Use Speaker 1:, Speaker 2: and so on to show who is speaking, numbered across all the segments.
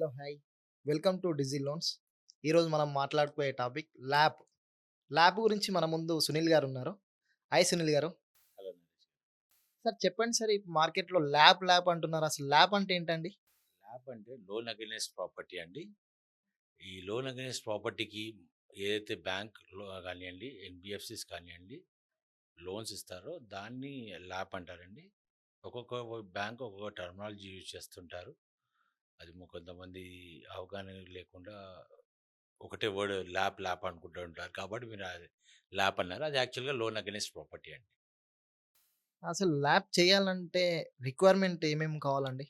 Speaker 1: Hello, hi. Welcome to digi loans. ఈరోజు మనం మాట్లాడుకునే టాపిక్ ల్యాప్. ల్యాప్ గురించి మన ముందు సునీల్ గారున్నారు. హాయ్ సునీల్ గారు.
Speaker 2: హలో నరేష్.
Speaker 1: సార్ చెప్పండి సార్, ఈ మార్కెట్‌లో ల్యాప్ అంటున్నారు. అసలు ల్యాప్ అంటే ఏంటండి?
Speaker 2: ల్యాప్ అంటే లోన్ అగైనెస్ట్ ప్రాపర్టీ అండి. ఈ లోన్ అగైనెస్ట్ ప్రాపర్టీకి ఏదైతే బ్యాంక్‌లో గానియండి, ఎన్‌బీఎఫ్‌సిస్ కానియండి, లోన్స్ ఇస్తారో దాన్ని ల్యాప్ అంటారండి. ఒక్కొక్క బ్యాంక్ ఒక్కొక్క టర్మినాలజీ యూజ్ చేస్తుంటారు. అది కొంతమంది అవగాహన లేకుండా ఒకటే వర్డ్ ల్యాప్ అనుకుంటూ ఉంటారు. కాబట్టి మీరు అది ల్యాప్ అన్నారు. అది యాక్చువల్‌గా లోన్ అగైనెస్ట్ ప్రాపర్టీ అండి.
Speaker 1: అసలు ల్యాప్ చేయాలంటే రిక్వైర్మెంట్ ఏమేమి కావాలండి?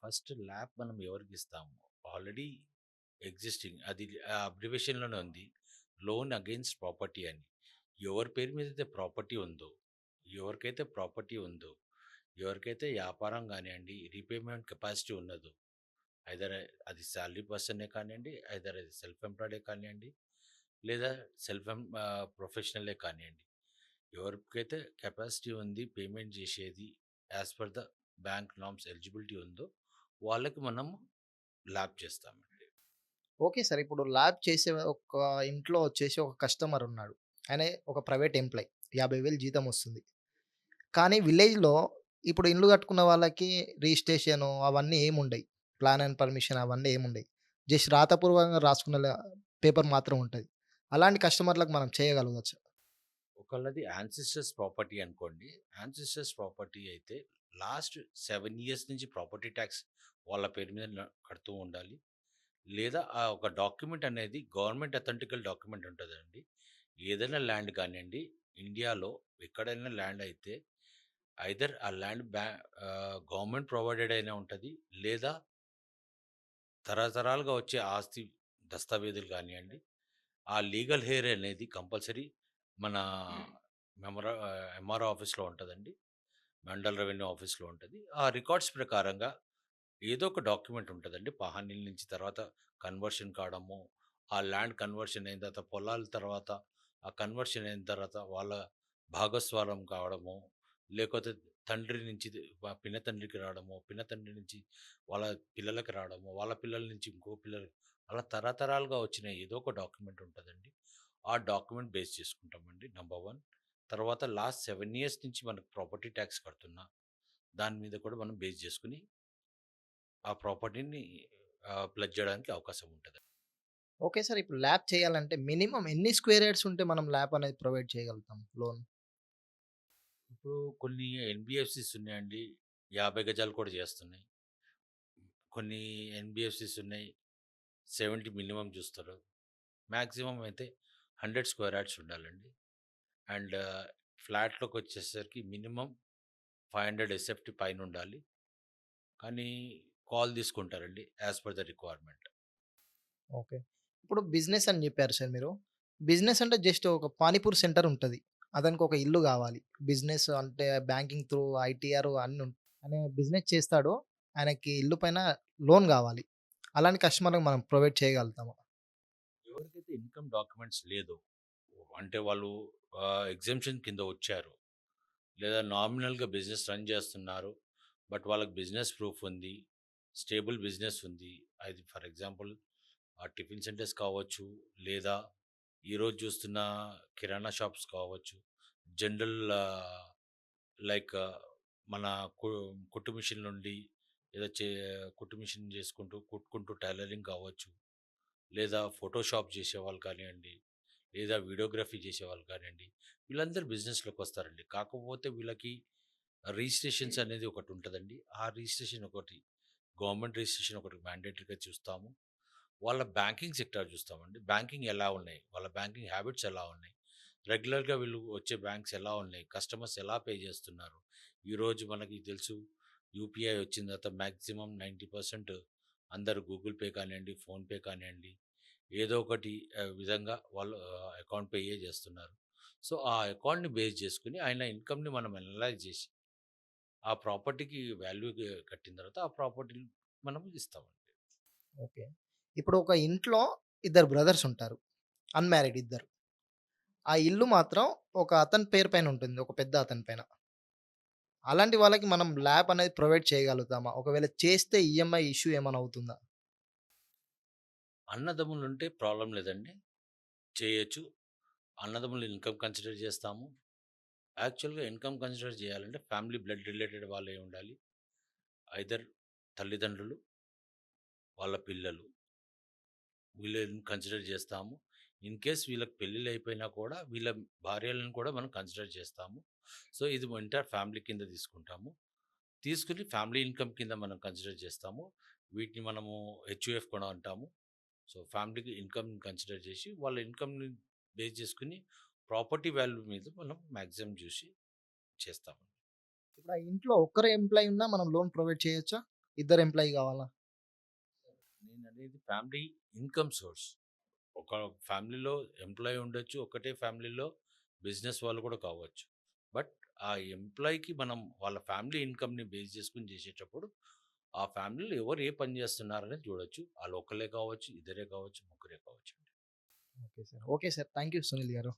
Speaker 2: ఫస్ట్ ల్యాప్ మనం ఎవరికిస్తాము? ఆల్రెడీ ఎగ్జిస్టింగ్ అది అబ్రివేషన్‌లోనే ఉంది. లోన్ అగైన్స్ట్ ప్రాపర్టీ అని. ఎవరి పేరు మీదైతే ప్రాపర్టీ ఉందో, ఎవరికైతే ప్రాపర్టీ ఉందో, ఎవరికైతే వ్యాపారం గానియండి, రీపేమెంట్ కెపాసిటీ ఉన్నదో, ఐదర్ అది సాలరీ పర్సనే కానియండి, ఐదర్ అది సెల్ఫ్ ఎంప్లాయిడే కానియండి, లేదా ప్రొఫెషనలే కానియండి. ఎవరికైతే కెపాసిటీ ఉంది పేమెంట్ చేసేది as per the bank norms eligibility ఉందో వాళ్ళకి మనము ల్యాప్ చేస్తామండి.
Speaker 1: Okay sir. ఇప్పుడు ల్యాప్ చేసే ఒక ఇంట్లో వచ్చేసి ఒక కస్టమర్ ఉన్నాడు. ఆయన ఒక ప్రైవేట్ ఎంప్లాయ్. 50,000 జీతం వస్తుంది. కానీ విలేజ్‌లో ఇప్పుడు ఇల్లు కట్టుకున్న వాళ్ళకి రిజిస్ట్రేషను అవన్నీ ఏముండయి. ప్లాన్ అండ్ పర్మిషన్ అవన్నీ ఏముండయి. జస్ట్ రాతపూర్వకంగా రాసుకున్న పేపర్ మాత్రం ఉంటది. అలాంటి కస్టమర్‌లకు మనం చేయగలగొచ్చా?
Speaker 2: ఒకళ్ళది యాన్సిస్టర్స్ ప్రాపర్టీ అనుకోండి. యాన్సిస్టర్స్ ప్రాపర్టీ అయితే లాస్ట్ 7 ఇయర్స్ నుంచి ప్రాపర్టీ ట్యాక్స్ వాళ్ళ పేరు మీద కడుతూ ఉండాలి. లేదా ఆ ఒక డాక్యుమెంట్ అనేది గవర్నమెంట్ అథెంటికల్ డాక్యుమెంట్ ఉంటదండి. ఏదైనా ల్యాండ్ కానియండి, ఇండియాలో ఎక్కడైనా ల్యాండ్ అయితే ఐదర్ ఆ ల్యాండ్ గవర్నమెంట్ ప్రొవైడెడ్ అయినా ఉంటది. లేదా తరతరాలుగా వచ్చే ఆస్తి దస్తావేజులు కానియండి, ఆ లీగల్ హెయిర్ అనేది కంపల్సరీ మన ఎంఆర్ఓ ఆఫీస్‌లో ఉంటదండి. మండల్ రెవెన్యూ ఆఫీస్‌లో ఉంటది. ఆ రికార్డ్స్ ప్రకారంగా ఏదో ఒక డాక్యుమెంట్ ఉంటదండి. పహానీల నుంచి తర్వాత కన్వర్షన్ కావడము, ఆ ల్యాండ్ కన్వర్షన్ అయిన తర్వాత పొలాల తర్వాత, ఆ కన్వర్షన్ అయిన తర్వాత వాళ్ళ భాగస్వామ్యం కావడము, లేకపోతే తండ్రి నుంచి పినతండ్రికి రావడము, పినతండ్రి నుంచి వాళ్ళ పిల్లలకి రావడము, వాళ్ళ పిల్లల నుంచి ఇంకో పిల్లలకి అలా తరతరాలుగా వచ్చిన ఏదో ఒక డాక్యుమెంట్ ఉంటదండి. ఆ డాక్యుమెంట్ బేస్ చేసుకుంటామండి నంబర్ 1. తర్వాత లాస్ట్ 7 ఇయర్స్ నుంచి మనకు ప్రాపర్టీ టాక్స్ కడుతున్నా, దాని మీద కూడా మనం బేస్ చేసుకొని ఆ ప్రాపర్టీని ప్లెడ్జ్ చేయడానికి అవకాశం ఉంటది.
Speaker 1: Okay sir. ఇప్పుడు ల్యాప్ చేయాలంటే మినిమమ్ ఎన్ని స్క్వేర్ యార్డ్స్ ఉంటే మనం ల్యాప్ అనేది ప్రొవైడ్ చేయగలుగుతాం లోన్?
Speaker 2: ఇప్పుడు కొన్ని ఎన్‌బీఎఫ్‌సీస్ ఉన్నాయండి. 50 గజాలు కూడా చేస్తున్నాయి. కొన్ని ఎన్‌బీఎఫ్‌సీస్ ఉన్నాయి. 70 మినిమమ్ చూస్తారు. మాక్సిమం అయితే 100 స్క్వేర్ యార్డ్స్ ఉండాలండి. అండ్ ఫ్లాట్‌లోకొచ్చేసరికి మినిమమ్ 500 ఎస్ఎఫ్‌టి పైనుండాలి. కానీ కాల్ తీసుకుంటారండి as per the requirement.
Speaker 1: Okay. ఇప్పుడు బిజినెస్ అని జెప్పారు సార్ మీరు. బిజినెస్ అంటే జస్ట్ ఒక పానీపూరి సెంటర్ ఉంటది. అతనికి ఒక ఇల్లు గావాలి. బిజినెస్ అంటే బ్యాంకింగ్ త్రూ ఐటీఆర్ అన్ని ఆయన బిజినెస్ చేస్తాడు. ఆయనకి ఇల్లు పైన లోన్ గావాలి. అలాంటి కస్టమర్‌కి మనం ప్రొవైడ్ చేయగలుగుతామా?
Speaker 2: ఎవరికైతే ఇన్‌కమ్ డాక్యుమెంట్స్ లేదో, అంటే వాళ్ళు ఎగ్జెంప్షన్ కింద వచ్చారు. లేదా నామినల్‌గా బిజినెస్ రన్ చేస్తున్నారు. బట్ వాళ్ళకి బిజినెస్ ప్రూఫ్ ఉంది. స్టేబుల్ బిజినెస్ ఉంది. అది ఫర్ ఎగ్జాంపుల్ టిఫిన్ సెంటర్స్ కావచ్చు, లేదా ఈరోజు చూస్తున్న కిరాణా షాప్స్ కావచ్చు. జనరల్ లైక్ మన కు కుట్టు మిషన్ నుండి ఏదో కుట్టు మిషన్ చేసుకుంటూ, కుట్టుకుంటూ టైలరింగ్ కావచ్చు. లేదా ఫోటోషాప్ చేసేవాళ్ళు కానియండి, లేదా వీడియోగ్రఫీ చేసేవాళ్ళు కానియండి. వీళ్ళందరూ బిజినెస్‌లోకి వస్తారండి. కాకపోతే వీళ్ళకి రిజిస్ట్రేషన్స్ అనేది ఒకటి ఉంటదండి. ఆ రిజిస్ట్రేషన్ ఒకటి గవర్నమెంట్ రిజిస్ట్రేషన్ ఒకటి మ్యాండేటరీగా చూస్తాము. వాళ్ళ బ్యాంకింగ్ సెక్టార్ చూస్తామండి. బ్యాంకింగ్ ఎలా ఉన్నాయి? వాళ్ళ బ్యాంకింగ్ హ్యాబిట్స్ ఎలా ఉన్నాయి? రెగ్యులర్‌గా వీళ్ళు వచ్చే బ్యాంక్స్ ఎలా ఉన్నాయి? కస్టమర్స్ ఎలా పే చేస్తున్నారు? ఈరోజు మనకి తెలుసు యూపీఐ వచ్చిన తర్వాత మాక్సిమం 90% అందరూ గూగుల్ పే కానియండి, ఫోన్‌పే కానియండి, ఏదో ఒకటి విధంగా వాళ్ళు అకౌంట్ పేయే చేస్తున్నారు. సో, ఆ అకౌంట్‌ని బేస్ చేసుకొని ఆయన ఇన్‌కమ్‌ని మనం అనలైజ్ చేసి, ఆ ప్రాపర్టీకి వాల్యూ కట్టిన తర్వాత ఆ ప్రాపర్టీని మనం ఇస్తామండి.
Speaker 1: ఓకే. ఇప్పుడు ఒక ఇంట్లో ఇద్దరు బ్రదర్స్ ఉంటారు. అన్‌మ్యారీడ్ ఇద్దరు. ఆ ఇల్లు మాత్రం ఒక అతని పేరు పైన ఉంటుంది. ఒక పెద్ద అతని పైన. అలాంటి వాళ్ళకి మనం ల్యాప్ అనేది ప్రొవైడ్ చేయగలుగుతామా? ఒకవేళ చేస్తే ఈఎంఐ ఇష్యూ ఏమైనా అవుతుందా?
Speaker 2: అన్నదమ్ములుంటే ప్రాబ్లమ్ లేదండి. చేయొచ్చు. అన్నదమ్ముల ఇన్‌కమ్ కన్సిడర్ చేస్తాము. యాక్చువల్‌గా ఇన్‌కమ్ కన్సిడర్ చేయాలంటే ఫ్యామిలీ బ్లడ్ రిలేటెడ్ వాళ్ళే ఉండాలి. ఐదర్ తల్లిదండ్రులు, వాళ్ళ పిల్లలు వీళ్ళని కన్సిడర్ చేస్తాము. ఇన్‌కేస్ వీళ్ళకి పెళ్ళిళ్ళు అయిపోయినా కూడా వీళ్ళ భార్యలను కూడా మనం కన్సిడర్ చేస్తాము. సో, ఇది ఎంటైర్ ఫ్యామిలీ కింద తీసుకుంటాము. తీసుకొని ఫ్యామిలీ ఇన్‌కమ్ కింద మనం కన్సిడర్ చేస్తాము. వీటిని మనము హెచ్‌యుఎఫ్ కూడా అంటాము. సో, ఫ్యామిలీకి ఇన్‌కమ్‌ని కన్సిడర్ చేసి వాళ్ళ ఇన్‌కమ్‌ని బేస్ చేసుకొని ప్రాపర్టీ వాల్యూ మీద మనం మాక్సిమం చూసి చేస్తాము.
Speaker 1: ఇప్పుడు ఆ ఇంట్లో ఒక్కరే ఎంప్లాయీ ఉన్నా మనం లోన్ ప్రొవైడ్ చేయొచ్చా? ఇద్దరు ఎంప్లాయీ కావాలా?
Speaker 2: నేననేది ఫ్యామిలీ ఇన్‌కమ్ సోర్స్. ఒక ఫ్యామిలీలో ఎంప్లాయీ ఉండొచ్చు. ఒకటే ఫ్యామిలీలో బిజినెస్ వాళ్ళు కూడా కావచ్చు. బట్ ఆ ఎంప్లాయీకి మనం వాళ్ళ ఫ్యామిలీ ఇన్‌కమ్‌ని బేస్ చేసుకొని చేసేటప్పుడు, ఆ ఫ్యామిలీలో ఎవరు ఏ పని చేస్తున్నారనేది చూడొచ్చు. ఆళ్ళు ఒక్కళ్ళే కావచ్చు, ఇద్దరే కావచ్చు, ముగ్గురే కావచ్చండి.
Speaker 1: Okay sir. Okay sir. Thank you Sunil గారు.